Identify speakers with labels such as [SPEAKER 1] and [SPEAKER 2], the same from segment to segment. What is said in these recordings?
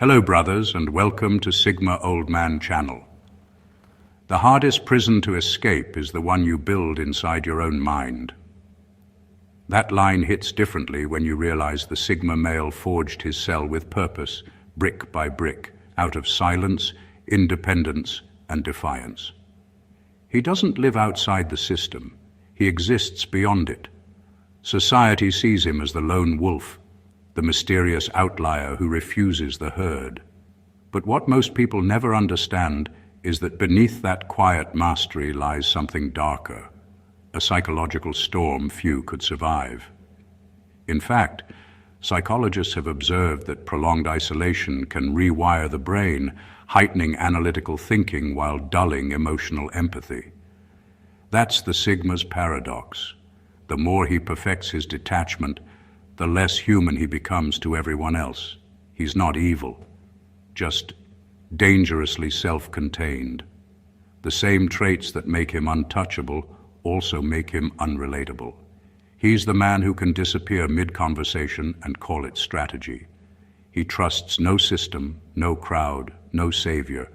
[SPEAKER 1] Hello brothers and welcome to Sigma Old Man channel. The hardest prison to escape is the one you build inside your own mind. That line hits differently when you realize the Sigma male forged his cell with purpose, brick by brick, out of silence, independence, and defiance. He doesn't live outside the system. He exists beyond it. Society sees him as the lone wolf, the mysterious outlier who refuses the herd. But what most people never understand is that beneath that quiet mastery lies something darker, a psychological storm few could survive. In fact, psychologists have observed that prolonged isolation can rewire the brain, heightening analytical thinking while dulling emotional empathy. That's the Sigma's paradox. The more he perfects his detachment, the less human he becomes to everyone else. He's not evil, just dangerously self-contained. The same traits that make him untouchable also make him unrelatable. He's the man who can disappear mid-conversation and call it strategy. He trusts no system, no crowd, no savior,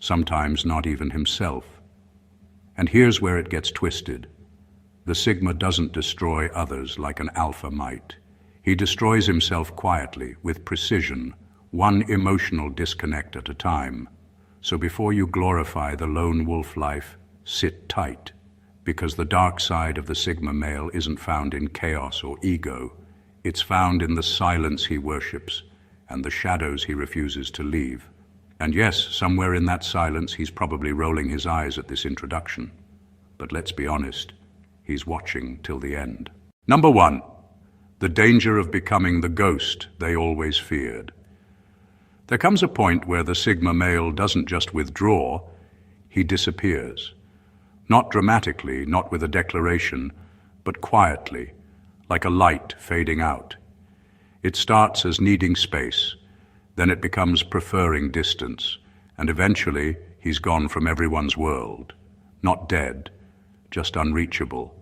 [SPEAKER 1] sometimes not even himself. And here's where it gets twisted. The Sigma doesn't destroy others like an alpha might. He destroys himself quietly, with precision, one emotional disconnect at a time. So before you glorify the lone wolf life, sit tight, because the dark side of the Sigma male isn't found in chaos or ego. It's found in the silence he worships and the shadows he refuses to leave. And yes, somewhere in that silence, he's probably rolling his eyes at this introduction. But let's be honest, he's watching till the end. Number 1, the danger of becoming the ghost they always feared. There comes a point where the Sigma male doesn't just withdraw, he disappears. Not dramatically, not with a declaration, but quietly, like a light fading out. It starts as needing space, then it becomes preferring distance, and eventually he's gone from everyone's world. Not dead, just unreachable.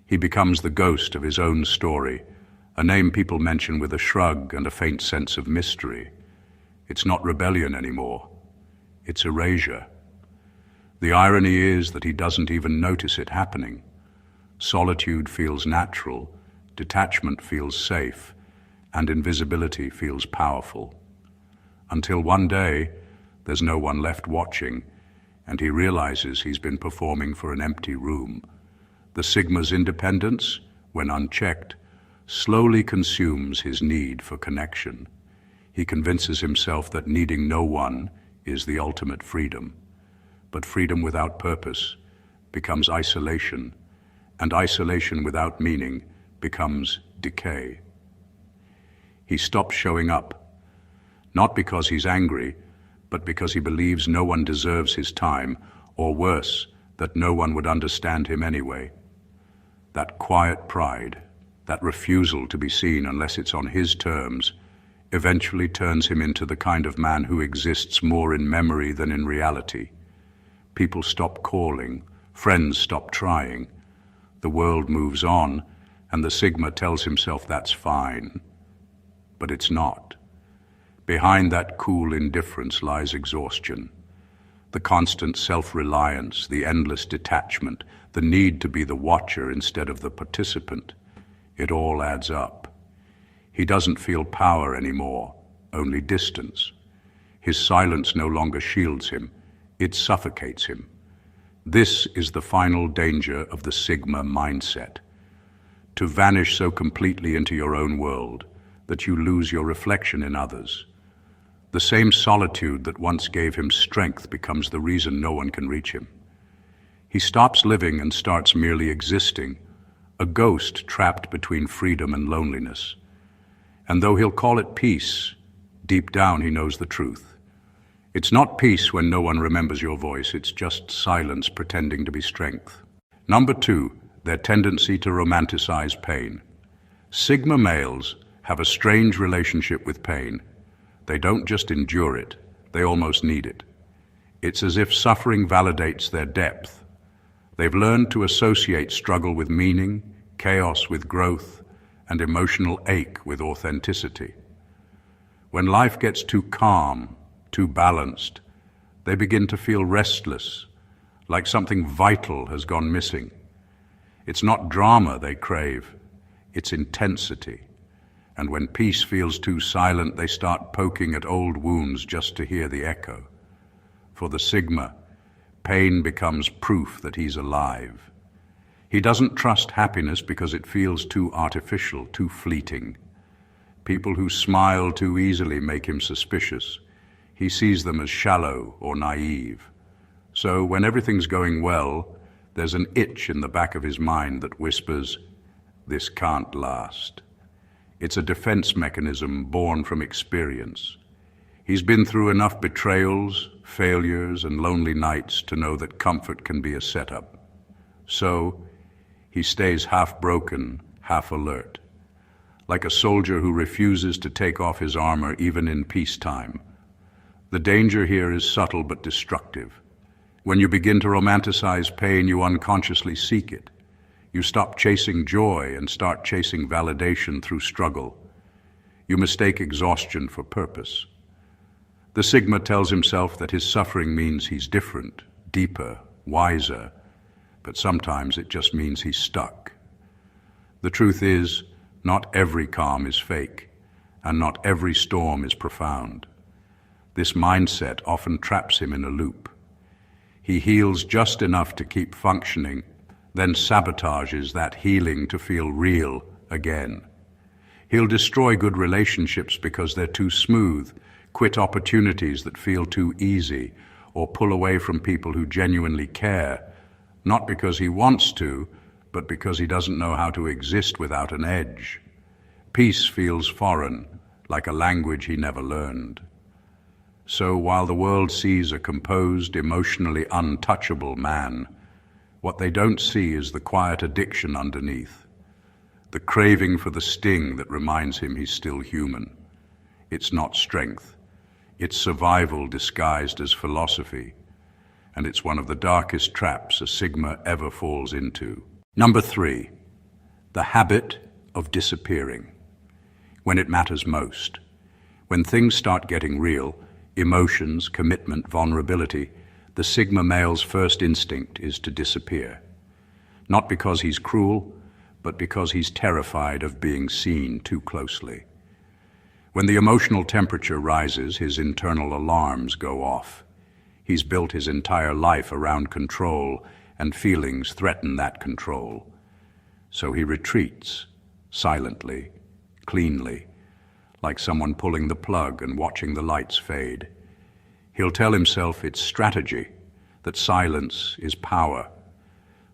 [SPEAKER 1] He becomes the ghost of his own story, a name people mention with a shrug and a faint sense of mystery. It's not rebellion anymore. It's erasure. The irony is that he doesn't even notice it happening. Solitude feels natural, detachment feels safe, and invisibility feels powerful. Until one day, there's no one left watching, and he realizes he's been performing for an empty room. The Sigma's independence, when unchecked, slowly consumes his need for connection. He convinces himself that needing no one is the ultimate freedom. But freedom without purpose becomes isolation, and isolation without meaning becomes decay. He stops showing up, not because he's angry, but because he believes no one deserves his time, or worse, that no one would understand him anyway. That quiet pride, that refusal to be seen unless it's on his terms, eventually turns him into the kind of man who exists more in memory than in reality. People stop calling, friends stop trying. The world moves on, and the Sigma tells himself that's fine. But it's not. Behind that cool indifference lies exhaustion. The constant self-reliance, the endless detachment, the need to be the watcher instead of the participant. It all adds up. He doesn't feel power anymore, only distance. His silence no longer shields him. It suffocates him. This is the final danger of the Sigma mindset. To vanish so completely into your own world that you lose your reflection in others. The same solitude that once gave him strength becomes the reason no one can reach him. He stops living and starts merely existing, a ghost trapped between freedom and loneliness. And though he'll call it peace, deep down he knows the truth. It's not peace when no one remembers your voice, it's just silence pretending to be strength. Number 2, their tendency to romanticize pain. Sigma males have a strange relationship with pain. They don't just endure it, they almost need it. It's as if suffering validates their depth. They've learned to associate struggle with meaning, chaos with growth, and emotional ache with authenticity. When life gets too calm, too balanced, they begin to feel restless, like something vital has gone missing. It's not drama they crave, it's intensity. And when peace feels too silent, they start poking at old wounds just to hear the echo. For the Sigma, pain becomes proof that he's alive. He doesn't trust happiness because it feels too artificial, too fleeting. People who smile too easily make him suspicious. He sees them as shallow or naive. So when everything's going well, there's an itch in the back of his mind that whispers, "This can't last." It's a defense mechanism born from experience. He's been through enough betrayals, failures, and lonely nights to know that comfort can be a setup. So, he stays half broken, half alert, like a soldier who refuses to take off his armor even in peacetime. The danger here is subtle but destructive. When you begin to romanticize pain, you unconsciously seek it. You stop chasing joy and start chasing validation through struggle. You mistake exhaustion for purpose. The Sigma tells himself that his suffering means he's different, deeper, wiser, but sometimes it just means he's stuck. The truth is, not every calm is fake, and not every storm is profound. This mindset often traps him in a loop. He heals just enough to keep functioning, then sabotages that healing to feel real again. He'll destroy good relationships because they're too smooth, quit opportunities that feel too easy, or pull away from people who genuinely care, not because he wants to, but because he doesn't know how to exist without an edge. Peace feels foreign, like a language he never learned. So while the world sees a composed, emotionally untouchable man, what they don't see is the quiet addiction underneath, the craving for the sting that reminds him he's still human. It's not strength. It's survival disguised as philosophy, and it's one of the darkest traps a Sigma ever falls into. Number 3, the habit of disappearing. When it matters most. When things start getting real, emotions, commitment, vulnerability, the Sigma male's first instinct is to disappear. Not because he's cruel, but because he's terrified of being seen too closely. When the emotional temperature rises, his internal alarms go off. He's built his entire life around control, and feelings threaten that control. So he retreats, silently, cleanly, like someone pulling the plug and watching the lights fade. He'll tell himself it's strategy, that silence is power,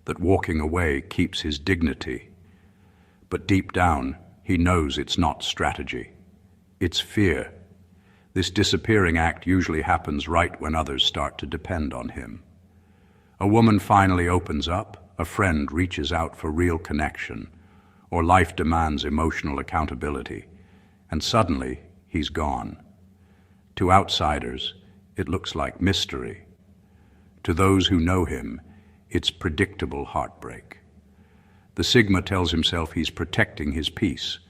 [SPEAKER 1] that walking away keeps his dignity. But deep down, he knows it's not strategy. It's fear. This disappearing act usually happens right when others start to depend on him. A woman finally opens up, a friend reaches out for real connection, or life demands emotional accountability, and suddenly he's gone. To outsiders, it looks like mystery. To those who know him, it's predictable heartbreak. The Sigma tells himself he's protecting his peace,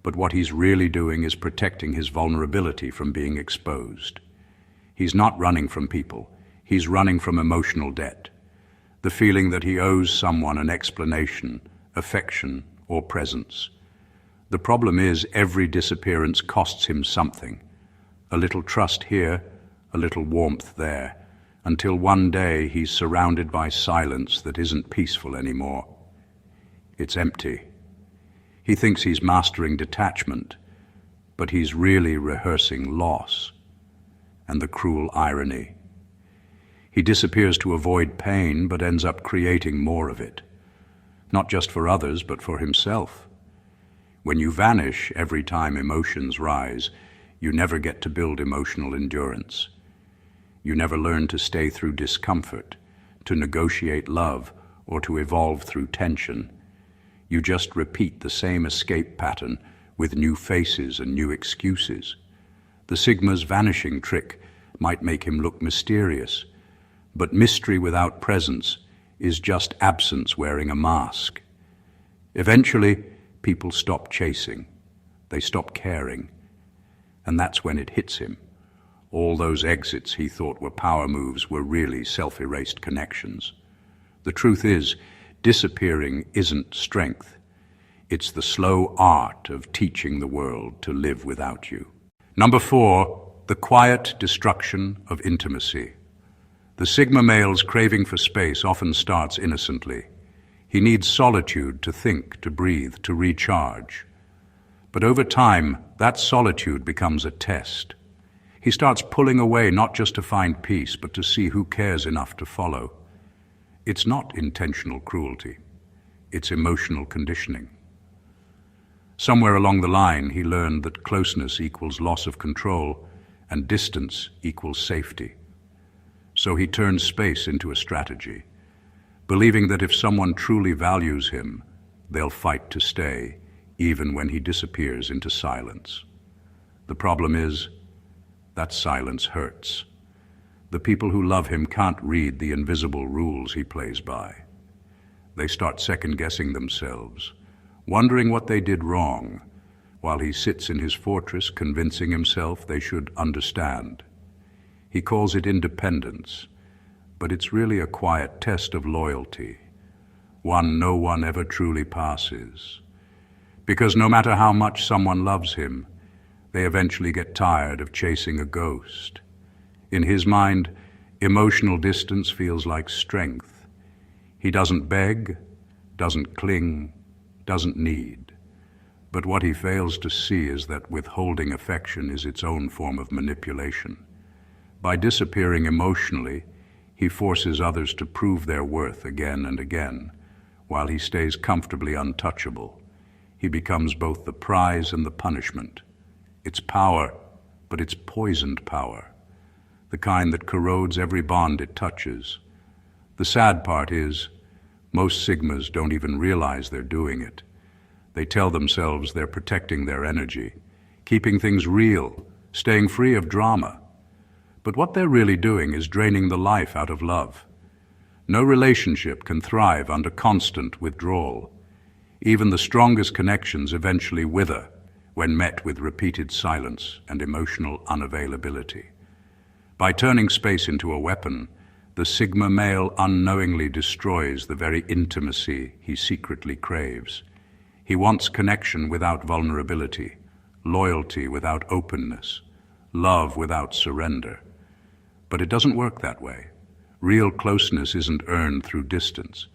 [SPEAKER 1] but what he's really doing is protecting his vulnerability from being exposed. He's not running from people, he's running from emotional debt, the feeling that he owes someone an explanation, affection, or presence. The problem is every disappearance costs him something, a little trust here, a little warmth there, until one day he's surrounded by silence that isn't peaceful anymore. It's empty. He thinks he's mastering detachment, but he's really rehearsing loss and the cruel irony. He disappears to avoid pain, but ends up creating more of it, not just for others, but for himself. When you vanish every time emotions rise, you never get to build emotional endurance. You never learn to stay through discomfort, to negotiate love, or to evolve through tension. You just repeat the same escape pattern with new faces and new excuses. The Sigma's vanishing trick might make him look mysterious, but mystery without presence is just absence wearing a mask. Eventually, people stop chasing. They stop caring. And that's when it hits him. All those exits he thought were power moves were really self-erased connections. The truth is, disappearing isn't strength. It's the slow art of teaching the world to live without you. Number 4, the quiet destruction of intimacy. The Sigma male's craving for space often starts innocently. He needs solitude to think, to breathe, to recharge. But over time, that solitude becomes a test. He starts pulling away not just to find peace, but to see who cares enough to follow. It's not intentional cruelty. It's emotional conditioning. Somewhere along the line, he learned that closeness equals loss of control and distance equals safety. So he turned space into a strategy, believing that if someone truly values him, they'll fight to stay, even when he disappears into silence. The problem is, that silence hurts. The people who love him can't read the invisible rules he plays by. They start second-guessing themselves, wondering what they did wrong, while he sits in his fortress convincing himself they should understand. He calls it independence, but it's really a quiet test of loyalty, one no one ever truly passes. Because no matter how much someone loves him, they eventually get tired of chasing a ghost. In his mind, emotional distance feels like strength. He doesn't beg, doesn't cling, doesn't need. But what he fails to see is that withholding affection is its own form of manipulation. By disappearing emotionally, he forces others to prove their worth again and again, while he stays comfortably untouchable. He becomes both the prize and the punishment. It's power, but it's poisoned power, the kind that corrodes every bond it touches. The sad part is, most Sigmas don't even realize they're doing it. They tell themselves they're protecting their energy, keeping things real, staying free of drama. But what they're really doing is draining the life out of love. No relationship can thrive under constant withdrawal. Even the strongest connections eventually wither when met with repeated silence and emotional unavailability. By turning space into a weapon, the Sigma male unknowingly destroys the very intimacy he secretly craves. He wants connection without vulnerability, loyalty without openness, love without surrender. But it doesn't work that way. Real closeness isn't earned through distance.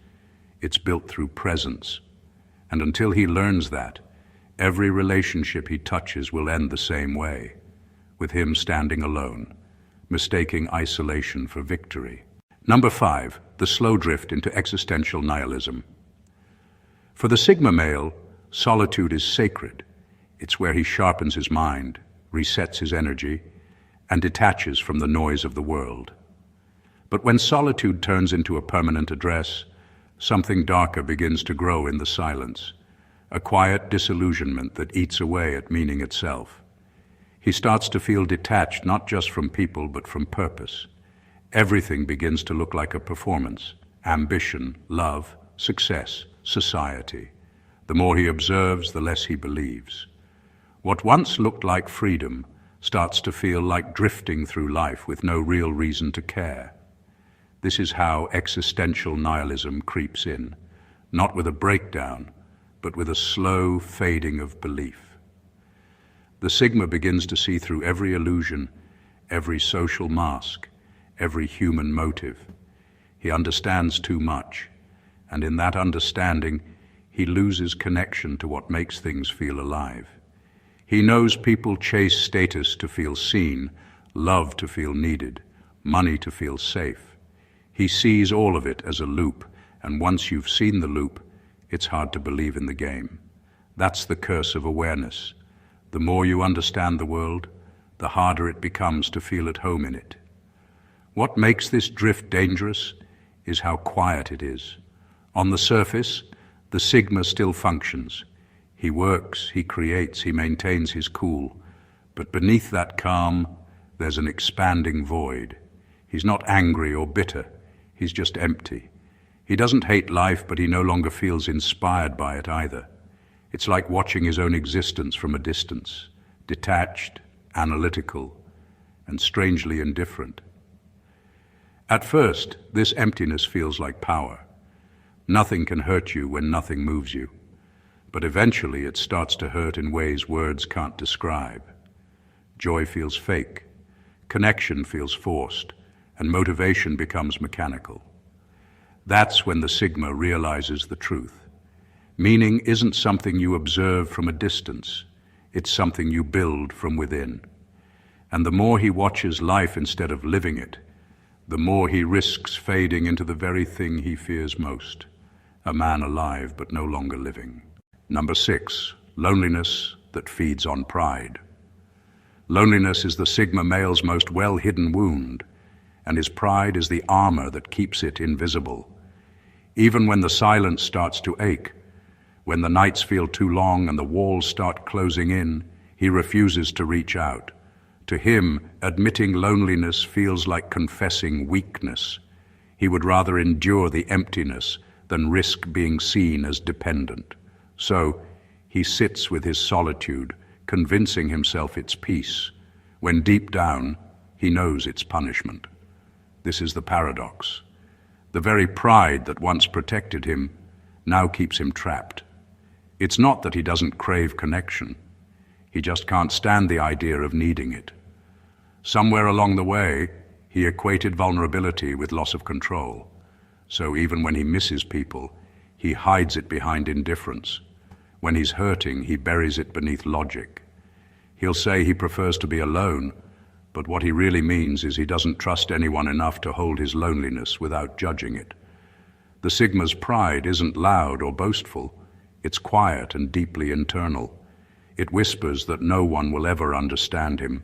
[SPEAKER 1] It's built through presence. And until he learns that, every relationship he touches will end the same way, with him standing alone, mistaking isolation for victory. Number 5, the slow drift into existential nihilism. For the Sigma male, solitude is sacred. It's where he sharpens his mind, resets his energy, and detaches from the noise of the world. But when solitude turns into a permanent address, something darker begins to grow in the silence, a quiet disillusionment that eats away at meaning itself. He starts to feel detached not just from people but from purpose. Everything begins to look like a performance: ambition, love, success, society. The more he observes, the less he believes. What once looked like freedom starts to feel like drifting through life with no real reason to care. This is how existential nihilism creeps in, not with a breakdown, but with a slow fading of belief. The Sigma begins to see through every illusion, every social mask, every human motive. He understands too much, and in that understanding, he loses connection to what makes things feel alive. He knows people chase status to feel seen, love to feel needed, money to feel safe. He sees all of it as a loop, and once you've seen the loop, it's hard to believe in the game. That's the curse of awareness. The more you understand the world, the harder it becomes to feel at home in it. What makes this drift dangerous is how quiet it is. On the surface, the Sigma still functions. He works, he creates, he maintains his cool. But beneath that calm, there's an expanding void. He's not angry or bitter. He's just empty. He doesn't hate life, but he no longer feels inspired by it either. It's like watching his own existence from a distance, detached, analytical, and strangely indifferent. At first, this emptiness feels like power. Nothing can hurt you when nothing moves you. But eventually it starts to hurt in ways words can't describe. Joy feels fake, connection feels forced, and motivation becomes mechanical. That's when the Sigma realizes the truth. Meaning isn't something you observe from a distance, it's something you build from within. And the more he watches life instead of living it, the more he risks fading into the very thing he fears most, a man alive but no longer living. Number 6, loneliness that feeds on pride. Loneliness is the Sigma male's most well-hidden wound, and his pride is the armor that keeps it invisible. Even when the silence starts to ache, when the nights feel too long and the walls start closing in, he refuses to reach out. To him, admitting loneliness feels like confessing weakness. He would rather endure the emptiness than risk being seen as dependent. So, he sits with his solitude, convincing himself it's peace, when deep down, he knows it's punishment. This is the paradox. The very pride that once protected him now keeps him trapped. It's not that he doesn't crave connection. He just can't stand the idea of needing it. Somewhere along the way, he equated vulnerability with loss of control. So even when he misses people, he hides it behind indifference. When he's hurting, he buries it beneath logic. He'll say he prefers to be alone, but what he really means is he doesn't trust anyone enough to hold his loneliness without judging it. The Sigma's pride isn't loud or boastful. It's quiet and deeply internal. It whispers that no one will ever understand him,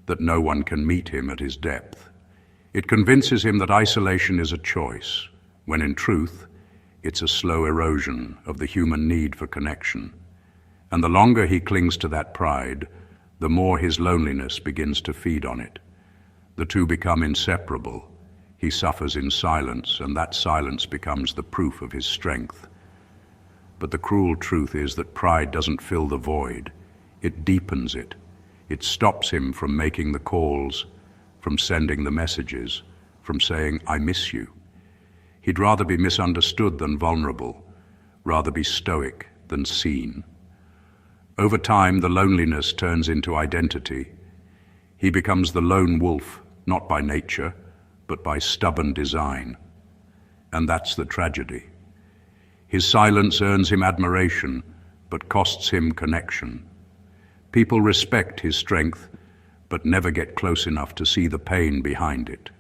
[SPEAKER 1] that no one can meet him at his depth. It convinces him that isolation is a choice, when in truth, it's a slow erosion of the human need for connection. And the longer he clings to that pride, the more his loneliness begins to feed on it. The two become inseparable. He suffers in silence, and that silence becomes the proof of his strength. But the cruel truth is that pride doesn't fill the void. It deepens it. It stops him from making the calls, from sending the messages, from saying, "I miss you." He'd rather be misunderstood than vulnerable, rather be stoic than seen. Over time, the loneliness turns into identity. He becomes the lone wolf, not by nature, but by stubborn design. And that's the tragedy. His silence earns him admiration, but costs him connection. People respect his strength, but never get close enough to see the pain behind it.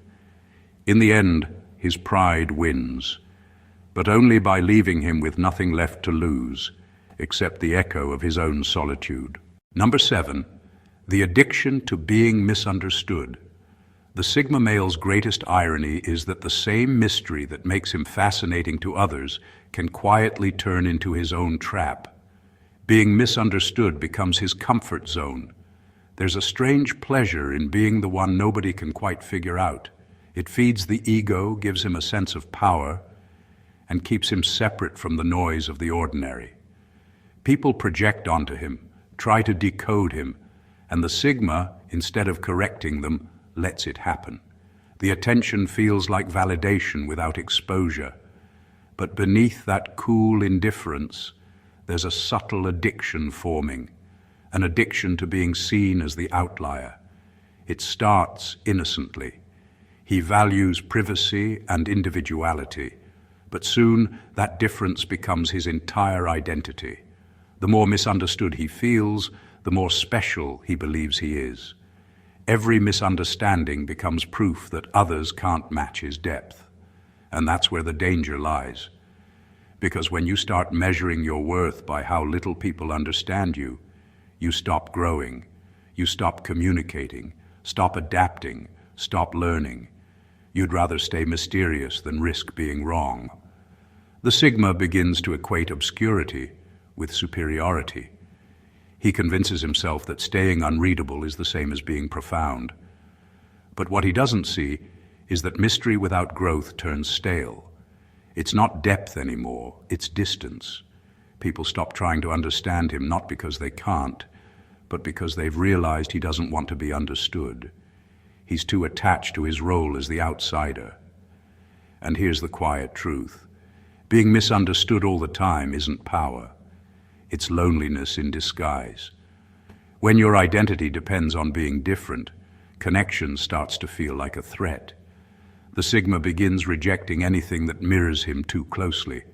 [SPEAKER 1] In the end, his pride wins, but only by leaving him with nothing left to lose, except the echo of his own solitude. Number 7, the addiction to being misunderstood. The Sigma male's greatest irony is that the same mystery that makes him fascinating to others can quietly turn into his own trap. Being misunderstood becomes his comfort zone. There's a strange pleasure in being the one nobody can quite figure out. It feeds the ego, gives him a sense of power, and keeps him separate from the noise of the ordinary. People project onto him, try to decode him, and the Sigma, instead of correcting them, lets it happen. The attention feels like validation without exposure. But beneath that cool indifference, there's a subtle addiction forming, an addiction to being seen as the outlier. It starts innocently. He values privacy and individuality, but soon that difference becomes his entire identity. The more misunderstood he feels, the more special he believes he is. Every misunderstanding becomes proof that others can't match his depth. And that's where the danger lies. Because when you start measuring your worth by how little people understand you, you stop growing, you stop communicating, stop adapting, stop learning. You'd rather stay mysterious than risk being wrong. The Sigma begins to equate obscurity with superiority. He convinces himself that staying unreadable is the same as being profound. But what he doesn't see is that mystery without growth turns stale. It's not depth anymore, it's distance. People stop trying to understand him not because they can't, but because they've realized he doesn't want to be understood. He's too attached to his role as the outsider. And here's the quiet truth. Being misunderstood all the time isn't power. It's loneliness in disguise. When your identity depends on being different, connection starts to feel like a threat. The Sigma begins rejecting anything that mirrors him too closely,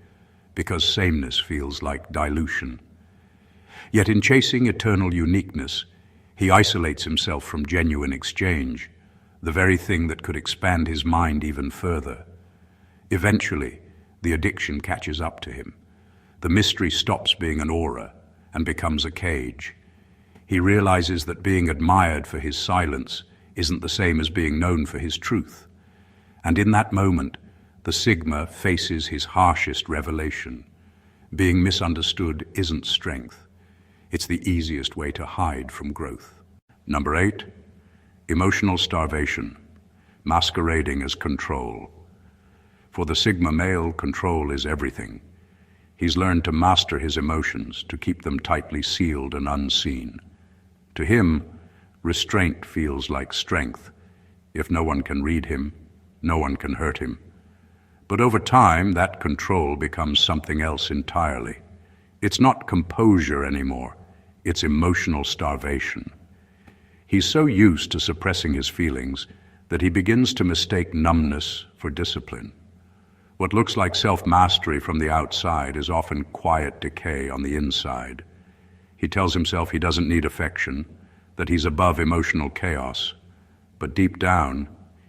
[SPEAKER 1] because sameness feels like dilution. Yet in chasing eternal uniqueness, he isolates himself from genuine exchange, the very thing that could expand his mind even further. Eventually, the addiction catches up to him. The mystery stops being an aura and becomes a cage. He realizes that being admired for his silence isn't the same as being known for his truth. And in that moment, the Sigma faces his harshest revelation. Being misunderstood isn't strength. It's the easiest way to hide from growth. Number 8, emotional starvation, masquerading as control. For the Sigma male, control is everything. He's learned to master his emotions, to keep them tightly sealed and unseen. To him, restraint feels like strength. If no one can read him, no one can hurt him. But over time, that control becomes something else entirely. It's not composure anymore. It's emotional starvation. He's so used to suppressing his feelings that he begins to mistake numbness for discipline. What looks like self-mastery from the outside is often quiet decay on the inside. He tells himself he doesn't need affection, that he's above emotional chaos. But deep down,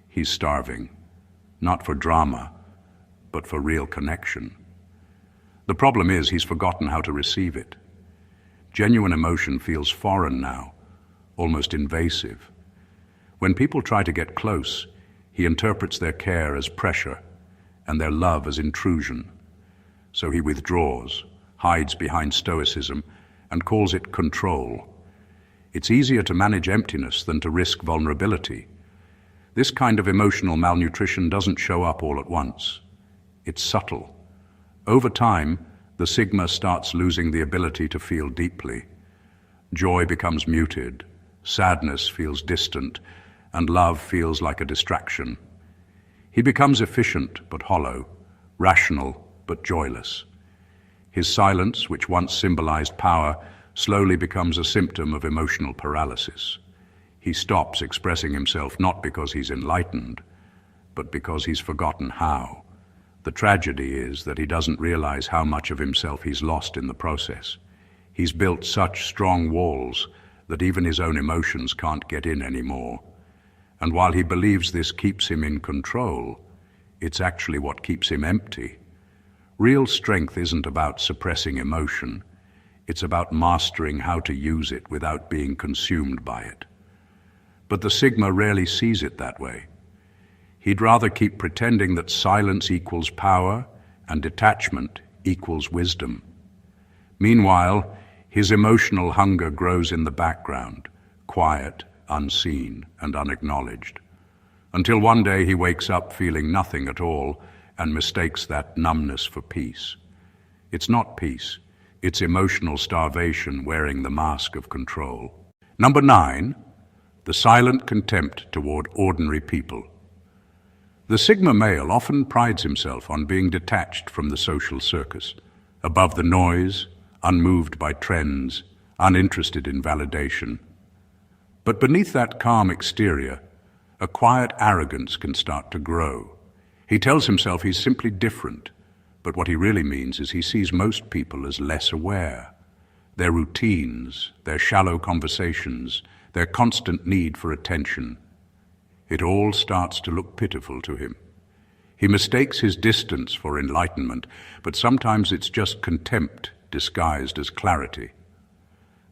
[SPEAKER 1] he's starving, not for drama, but for real connection. The problem is he's forgotten how to receive it. Genuine emotion feels foreign now, almost invasive. When people try to get close, he interprets their care as pressure and their love as intrusion. So he withdraws, hides behind stoicism, and calls it control. It's easier to manage emptiness than to risk vulnerability. This kind of emotional malnutrition doesn't show up all at once. It's subtle. Over time, the Sigma starts losing the ability to feel deeply. Joy becomes muted, sadness feels distant, and love feels like a distraction. He becomes efficient but hollow, rational but joyless. His silence, which once symbolized power, slowly becomes a symptom of emotional paralysis. He stops expressing himself not because he's enlightened, but because he's forgotten how. The tragedy is that he doesn't realize how much of himself he's lost in the process. He's built such strong walls that even his own emotions can't get in anymore. And while he believes this keeps him in control, it's actually what keeps him empty. Real strength isn't about suppressing emotion. It's about mastering how to use it without being consumed by it. But the Sigma rarely sees it that way. He'd rather keep pretending that silence equals power and detachment equals wisdom. Meanwhile, his emotional hunger grows in the background, quiet, unseen, and unacknowledged, until one day he wakes up feeling nothing at all and mistakes that numbness for peace. It's not peace, it's emotional starvation wearing the mask of control. Number 9, the silent contempt toward ordinary people. The Sigma male often prides himself on being detached from the social circus, above the noise, unmoved by trends, uninterested in validation. But beneath that calm exterior, a quiet arrogance can start to grow. He tells himself he's simply different, but what he really means is he sees most people as less aware. Their routines, their shallow conversations, their constant need for attention. It all starts to look pitiful to him. He mistakes his distance for enlightenment, but sometimes it's just contempt disguised as clarity.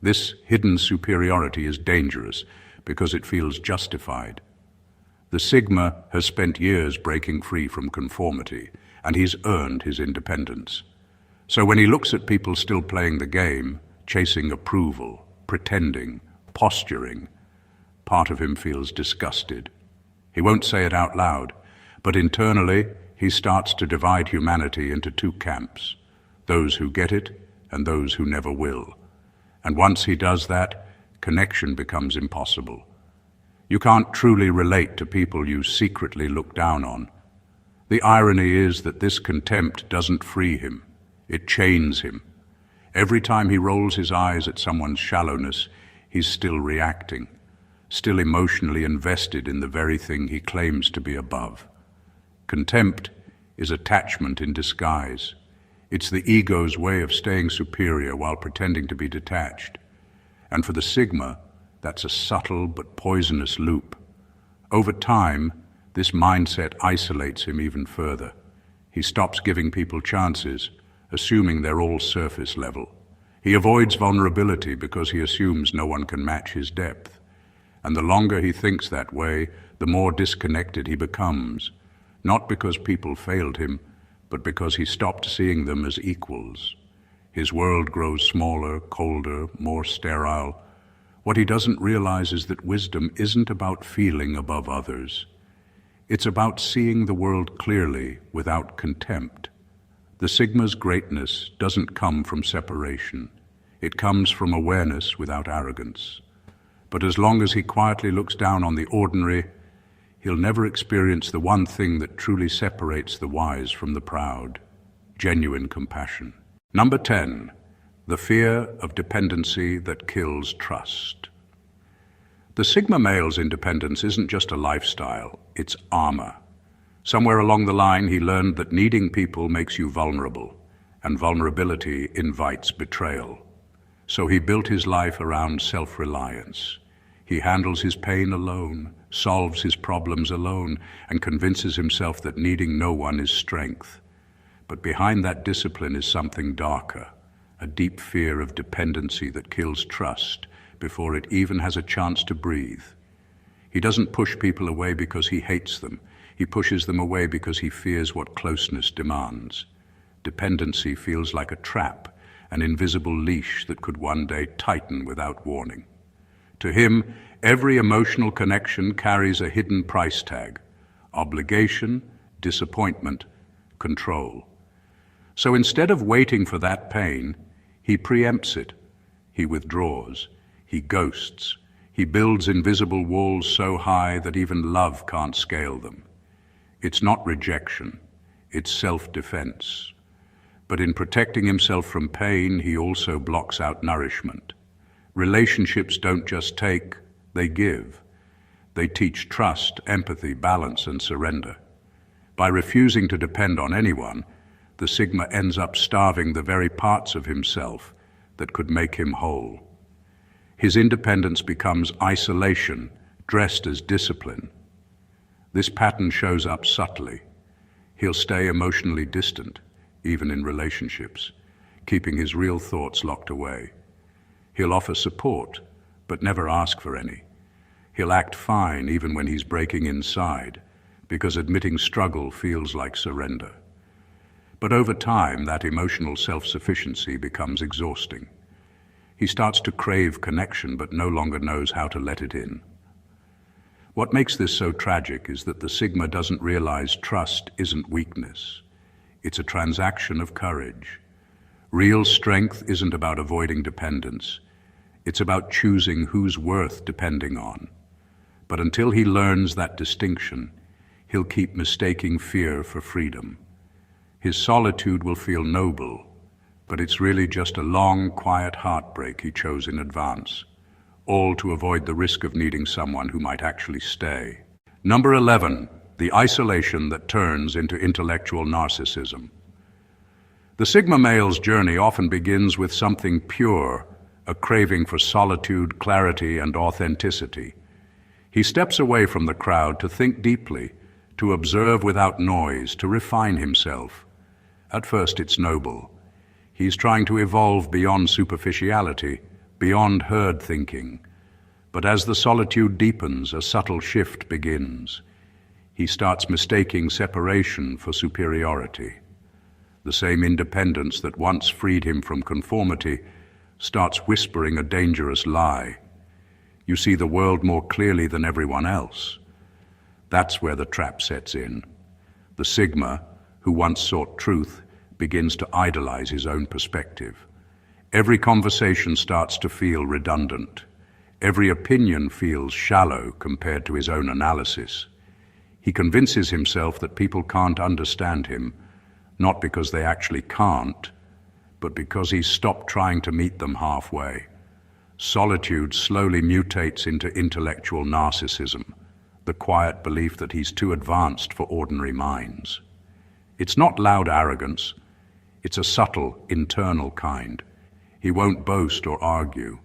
[SPEAKER 1] This hidden superiority is dangerous because it feels justified. The Sigma has spent years breaking free from conformity, and he's earned his independence. So when he looks at people still playing the game, chasing approval, pretending, posturing, part of him feels disgusted. He won't say it out loud, but internally he starts to divide humanity into two camps, those who get it and those who never will. And once he does that, connection becomes impossible. You can't truly relate to people you secretly look down on. The irony is that this contempt doesn't free him, it chains him. Every time he rolls his eyes at someone's shallowness, he's still reacting, still emotionally invested in the very thing he claims to be above. Contempt is attachment in disguise. It's the ego's way of staying superior while pretending to be detached. And for the Sigma, that's a subtle but poisonous loop. Over time, this mindset isolates him even further. He stops giving people chances, assuming they're all surface level. He avoids vulnerability because he assumes no one can match his depth. And the longer he thinks that way, the more disconnected he becomes, not because people failed him, but because he stopped seeing them as equals. His world grows smaller, colder, more sterile. What he doesn't realize is that wisdom isn't about feeling above others. It's about seeing the world clearly without contempt. The Sigma's greatness doesn't come from separation. It comes from awareness without arrogance. But as long as he quietly looks down on the ordinary, he'll never experience the one thing that truly separates the wise from the proud: genuine compassion. Number 10, the fear of dependency that kills trust. The Sigma male's independence isn't just a lifestyle, it's armor. Somewhere along the line, he learned that needing people makes you vulnerable, and vulnerability invites betrayal. So he built his life around self-reliance. He handles his pain alone, solves his problems alone, and convinces himself that needing no one is strength. But behind that discipline is something darker, a deep fear of dependency that kills trust before it even has a chance to breathe. He doesn't push people away because he hates them. He pushes them away because he fears what closeness demands. Dependency feels like a trap, an invisible leash that could one day tighten without warning. To him, every emotional connection carries a hidden price tag: obligation, disappointment, control. So instead of waiting for that pain, he preempts it. He withdraws. He ghosts. He builds invisible walls so high that even love can't scale them. It's not rejection, it's self-defense. But in protecting himself from pain, he also blocks out nourishment. Relationships don't just take, they give. They teach trust, empathy, balance, and surrender. By refusing to depend on anyone, the Sigma ends up starving the very parts of himself that could make him whole. His independence becomes isolation, dressed as discipline. This pattern shows up subtly. He'll stay emotionally distant, even in relationships, keeping his real thoughts locked away. He'll offer support, but never ask for any. He'll act fine even when he's breaking inside, because admitting struggle feels like surrender. But over time, that emotional self-sufficiency becomes exhausting. He starts to crave connection, but no longer knows how to let it in. What makes this so tragic is that the Sigma doesn't realize trust isn't weakness. It's a transaction of courage. Real strength isn't about avoiding dependence. It's about choosing who's worth depending on. But until he learns that distinction, he'll keep mistaking fear for freedom. His solitude will feel noble, but it's really just a long, quiet heartbreak he chose in advance, all to avoid the risk of needing someone who might actually stay. Number 11, the isolation that turns into intellectual narcissism. The Sigma male's journey often begins with something pure, a craving for solitude, clarity, and authenticity. He steps away from the crowd to think deeply, to observe without noise, to refine himself. At first it's noble. He's trying to evolve beyond superficiality, beyond herd thinking. But as the solitude deepens, a subtle shift begins. He starts mistaking separation for superiority. The same independence that once freed him from conformity starts whispering a dangerous lie. You see the world more clearly than everyone else. That's where the trap sets in. The Sigma, who once sought truth, begins to idolize his own perspective. Every conversation starts to feel redundant. Every opinion feels shallow compared to his own analysis. He convinces himself that people can't understand him, not because they actually can't, but because he's stopped trying to meet them halfway. Solitude slowly mutates into intellectual narcissism, the quiet belief that he's too advanced for ordinary minds. It's not loud arrogance, it's a subtle, internal kind. He won't boast or argue.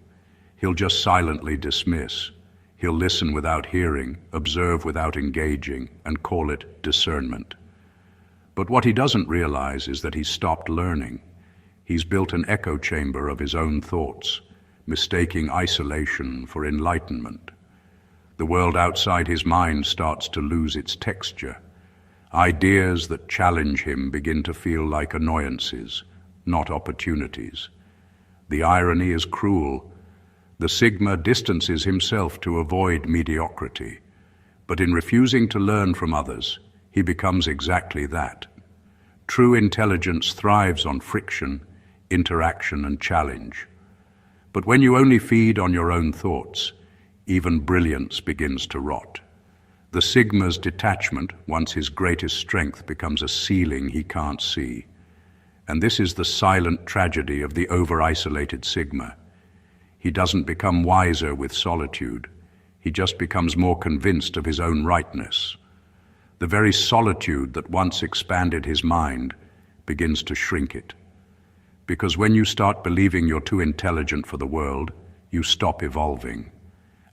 [SPEAKER 1] He'll just silently dismiss. He'll listen without hearing, observe without engaging, and call it discernment. But what he doesn't realize is that he's stopped learning. He's built an echo chamber of his own thoughts, mistaking isolation for enlightenment. The world outside his mind starts to lose its texture. Ideas that challenge him begin to feel like annoyances, not opportunities. The irony is cruel. The Sigma distances himself to avoid mediocrity, but in refusing to learn from others, he becomes exactly that. True intelligence thrives on friction, interaction, and challenge. But when you only feed on your own thoughts, even brilliance begins to rot. The Sigma's detachment, once his greatest strength, becomes a ceiling he can't see. And this is the silent tragedy of the over-isolated Sigma. He doesn't become wiser with solitude. He just becomes more convinced of his own rightness. The very solitude that once expanded his mind begins to shrink it. Because when you start believing you're too intelligent for the world, you stop evolving.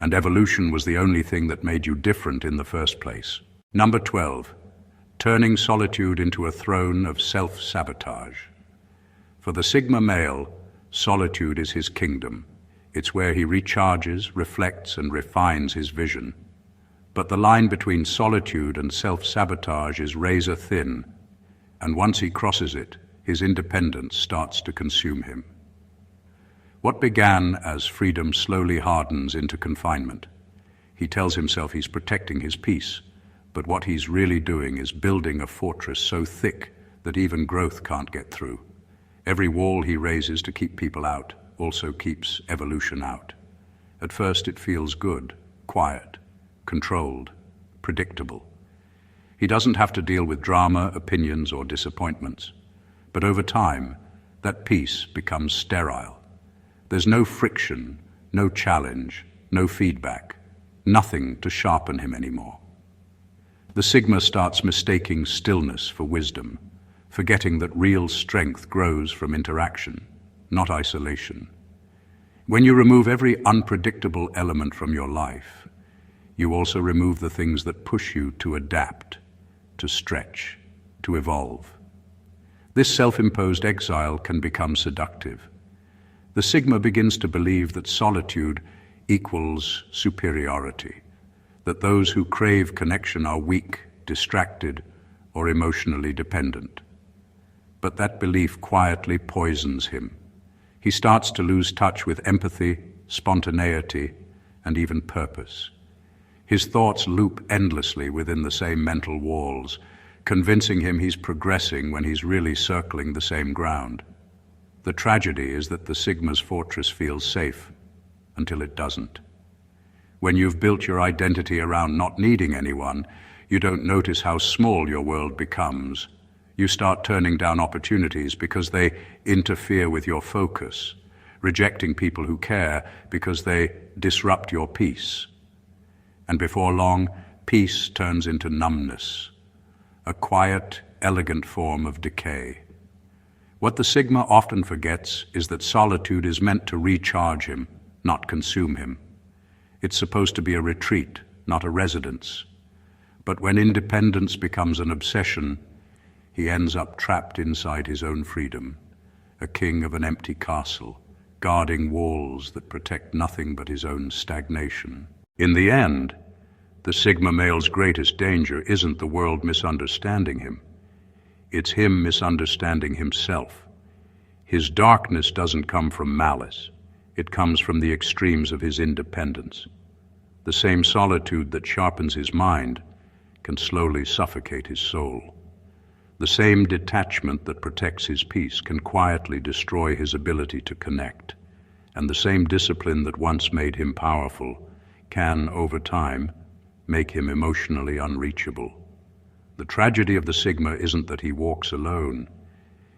[SPEAKER 1] And evolution was the only thing that made you different in the first place. Number 12, turning solitude into a throne of self-sabotage. For the Sigma male, solitude is his kingdom. It's where he recharges, reflects, and refines his vision. But the line between solitude and self-sabotage is razor thin, and once he crosses it, his independence starts to consume him. What began as freedom slowly hardens into confinement. He tells himself he's protecting his peace, but what he's really doing is building a fortress so thick that even growth can't get through. Every wall he raises to keep people out also keeps evolution out. At first it feels good, quiet, controlled, predictable. He doesn't have to deal with drama, opinions, or disappointments. But over time, that peace becomes sterile. There's no friction, no challenge, no feedback, nothing to sharpen him anymore. The Sigma starts mistaking stillness for wisdom, forgetting that real strength grows from interaction, not isolation. When you remove every unpredictable element from your life, you also remove the things that push you to adapt, to stretch, to evolve. This self-imposed exile can become seductive. The Sigma begins to believe that solitude equals superiority, that those who crave connection are weak, distracted, or emotionally dependent. But that belief quietly poisons him. He starts to lose touch with empathy, spontaneity, and even purpose. His thoughts loop endlessly within the same mental walls, convincing him he's progressing when he's really circling the same ground. The tragedy is that the Sigma's fortress feels safe until it doesn't. When you've built your identity around not needing anyone, you don't notice how small your world becomes. You start turning down opportunities because they interfere with your focus, rejecting people who care because they disrupt your peace. And before long, peace turns into numbness, a quiet, elegant form of decay. What the Sigma often forgets is that solitude is meant to recharge him, not consume him. It's supposed to be a retreat, not a residence. But when independence becomes an obsession, he ends up trapped inside his own freedom, a king of an empty castle, guarding walls that protect nothing but his own stagnation. In the end, the Sigma male's greatest danger isn't the world misunderstanding him. It's him misunderstanding himself. His darkness doesn't come from malice. It comes from the extremes of his independence. The same solitude that sharpens his mind can slowly suffocate his soul. The same detachment that protects his peace can quietly destroy his ability to connect. And the same discipline that once made him powerful can, over time, make him emotionally unreachable. The tragedy of the Sigma isn't that he walks alone.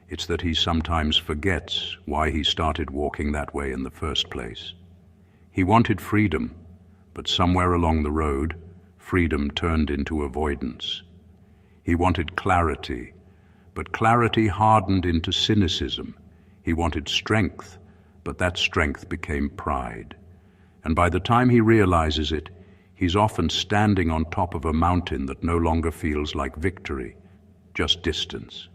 [SPEAKER 1] It's that he sometimes forgets why he started walking that way in the first place. He wanted freedom, but somewhere along the road, freedom turned into avoidance. He wanted clarity, but clarity hardened into cynicism. He wanted strength, but that strength became pride. And by the time he realizes it, he's often standing on top of a mountain that no longer feels like victory, just distance.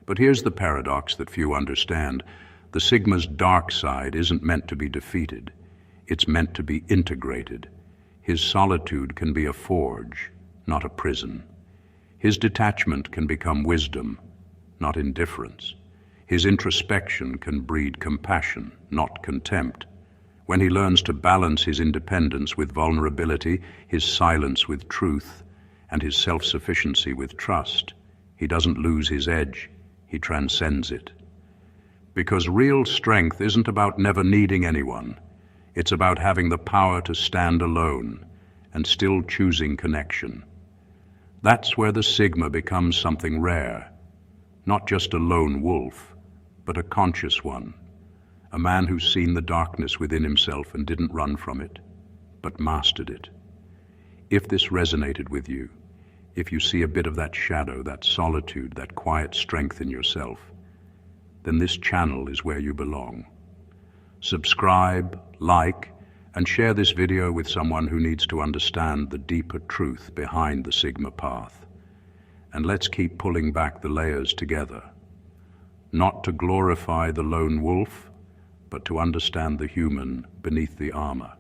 [SPEAKER 1] But here's the paradox that few understand. The Sigma's dark side isn't meant to be defeated. It's meant to be integrated. His solitude can be a forge, not a prison. His detachment can become wisdom, not indifference. His introspection can breed compassion, not contempt. When he learns to balance his independence with vulnerability, his silence with truth, and his self-sufficiency with trust, he doesn't lose his edge, he transcends it. Because real strength isn't about never needing anyone. It's about having the power to stand alone and still choosing connection. That's where the Sigma becomes something rare, not just a lone wolf, but a conscious one. A man who's seen the darkness within himself and didn't run from it, but mastered it. If this resonated with you, if you see a bit of that shadow, that solitude, that quiet strength in yourself, then this channel is where you belong. Subscribe, like, and share this video with someone who needs to understand the deeper truth behind the Sigma path. And let's keep pulling back the layers together, not to glorify the lone wolf, but to understand the human beneath the armor.